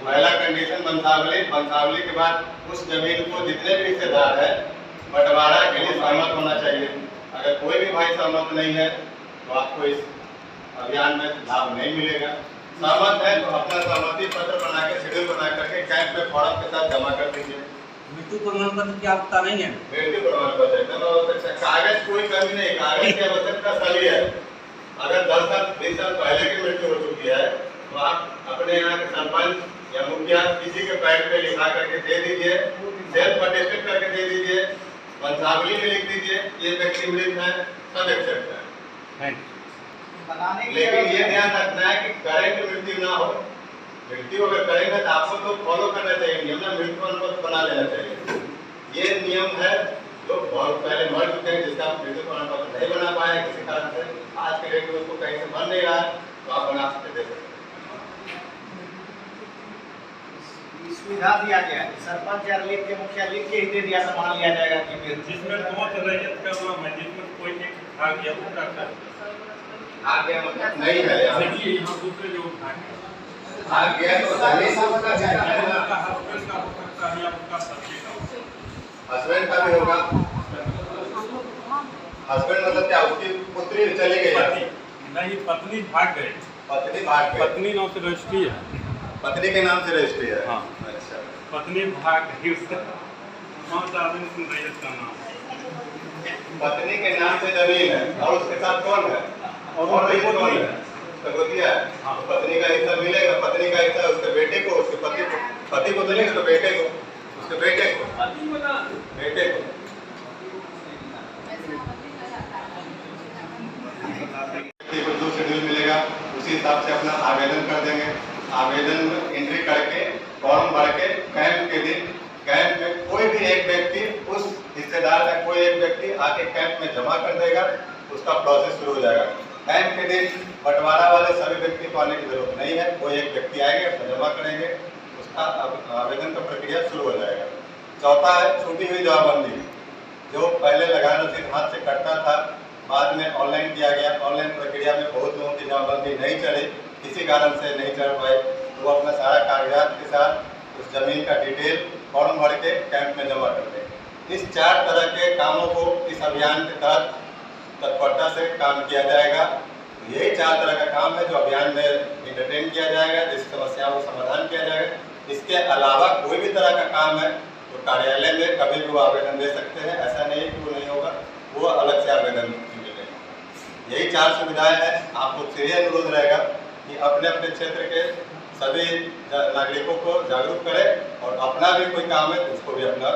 पहला कंडीशन वंशावली के बाद उस जमीन को जितने भी हिस्सेदार है बंटवारा के लिए सहमत होना चाहिए। अगर कोई भी भाई सहमत नहीं है तो आपको इस अभियान में लाभ नहीं मिलेगा। सहमत है तो अपना सहमति पत्र बना के शेड्यूल बना करके कैंप में फॉर्म के साथ जमा कर दीजिए। मृत्यु प्रमाण पत्र की आवश्यकता नहीं है। मृत्यु प्रमाण पत्र कागज कोई कमी नहीं, कागज की आवश्यकता सही है। अगर 10 साल 20 साल पहले की मृत्यु हो चुकी है तो आप अपने यहाँ के सरपंच या मुखिया किसी के पैड पे लिखा करके दे दीजिए, सेल्फ अटेस्टेड करके दे दीजिए, वंशावली में लिख दीजिए ये व्यक्ति मृत है, सब एक्सेप्ट है। लेकिन ये ध्यान रखना है कि करंट मृत्यु ना हो। मृत्यु अगर करेंगे तो आपको तो फॉलो करना चाहिए नियम ना, मृत्यु प्रमाण पत्र बना लेना चाहिए। ये नियम है जो बहुत पहले मर चुके हैं, जिसका मृत्यु प्रमाण पत्र नहीं बना पाए किसी कारण से, आज के डेट में उसको कहीं से बन नहीं रहा है तो आप बना सकते दे सकते। सुविधा दिया गया है, सरपंच या लिख के मुखिया लिख के ही दे दिया तो मान लिया जाएगा कि जिसमें पहुंच रैयत का नाम है, जिसमें कोई एक भाग या उसका कर आगे मतलब नहीं है यहाँ दूसरे जो आ गया तो हस्बैंड का भी होगा। हस्बैंड मतलब क्या, उसकी पुत्री चली गई? नहीं, पत्नी भाग गई। पत्नी भाग गई, पत्नी नाम से रजिस्ट्री है। पत्नी के नाम से रजिस्ट्री है। हाँ। अच्छा, पत्नी भाग गई, उसका 5 आदमी से रैयत का नाम। पत्नी के नाम से जमीन है और उसके साथ कौन है? और रईस कौन है? सगोतिया है। हाँ। पत्नी का हिस्सा मिलेगा, पत्नी का हिस्सा उसके बेटे को, उसके पति को तो नहीं, उसके बेटे को, उसके बेटे को जो शेड्यूल मिलेगा उसी हिसाब से अपना आवेदन कर देंगे। आवेदन में एंट्री करके फॉर्म भर के कैंप के दिन कैंप में कोई भी एक व्यक्ति, उस हिस्सेदार का कोई एक व्यक्ति आके कैंप में जमा कर देगा, उसका प्रोसेस शुरू हो जाएगा। कैंप के दिन बंटवारा वाले सभी व्यक्ति को आने की जरूरत नहीं है, कोई एक व्यक्ति आएंगे, अपना जमा करेंगे, उसका आवेदन का प्रक्रिया शुरू हो जाएगा। चौथा है छूटी हुई जमाबंदी। जो पहले लगान रसीद हाथ से कटता था, बाद में ऑनलाइन किया गया। ऑनलाइन प्रक्रिया में बहुत लोगों की जमाबंदी नहीं चली, किसी कारण से नहीं चल पाए, तो वो अपना सारा कागजात के साथ उस जमीन का डिटेल फॉर्म भर के कैंप में जमा करते हैं। इस 4 तरह के कामों को इस अभियान के तहत तत्परता से काम किया जाएगा। यही 4 तरह का काम है जो अभियान में इंटरटेन किया जाएगा, जिस समस्याओं का समाधान किया जाएगा। इसके अलावा कोई भी तरह का काम है तो कार्यालय में कभी भी वो आवेदन दे सकते हैं, ऐसा नहीं है कि वो नहीं होगा, वो अलग से आवेदन मिलेगा। यही 4 सुविधाएं हैं। आपको से अनुरोध रहेगा कि अपने अपने क्षेत्र के सभी नागरिकों को जागरूक करें और अपना भी कोई काम है तो उसको भी अपना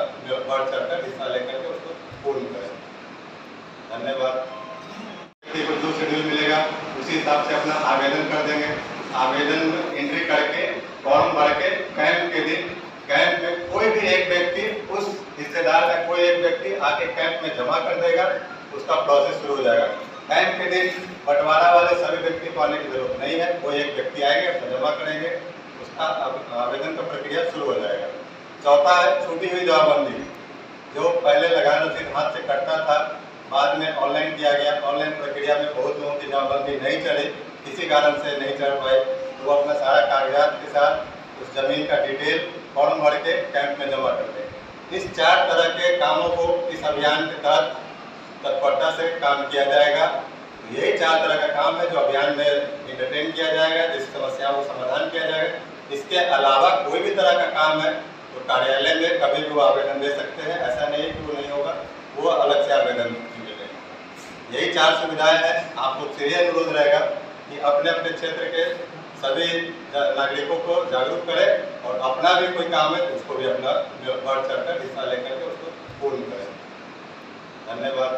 बढ़ चढ़कर हिस्सा लेकर के उसको पूर्ण करें। धन्यवाद। जो शेड्यूल मिलेगा उसी हिसाब से अपना आवेदन कर देंगे। आवेदन में एंट्री करके फॉर्म भर के कैंप के दिन कैंप में कोई भी एक व्यक्ति, उस हिस्सेदार का कोई एक व्यक्ति आके कैंप में जमा कर देगा, उसका प्रोसेस शुरू हो जाएगा। कैंप के दिन बंटवारा वाले सभी व्यक्ति को आने की जरूरत नहीं है, कोई एक व्यक्ति आएंगे, अपना जमा करेंगे, उसका आवेदन का प्रक्रिया शुरू हो जाएगा। चौथा है छूटी हुई जमाबंदी। जो पहले लगान रसीद हाथ से कटता था, बाद में ऑनलाइन किया गया। ऑनलाइन प्रक्रिया में बहुत लोगों की जमाबंदी नहीं चली, किसी कारण से नहीं चल पाए, तो वो अपना सारा कागजात के साथ उस जमीन का डिटेल फॉर्म भर के कैंप में जमा करते हैं। इस 4 तरह के कामों को इस अभियान के तहत तत्परता से काम किया जाएगा। यही 4 तरह का काम है जो अभियान में इंटरटेन किया जाएगा, जिस समस्याओं का समाधान किया जाएगा। इसके अलावा कोई भी तरह का काम है तो कार्यालय में कभी भी वो आवेदन दे सकते हैं, ऐसा नहीं है कि वो नहीं होगा, वो अलग से आवेदन मिलेगा। यही 4 सुविधाएं हैं। आपको से अनुरोध रहेगा कि अपने अपने क्षेत्र के सभी नागरिकों को जागरूक करें और अपना भी कोई काम है तो उसको भी अपना बढ़ चढ़कर हिस्सा लेकर के उसको पूर्ण करें। धन्यवाद।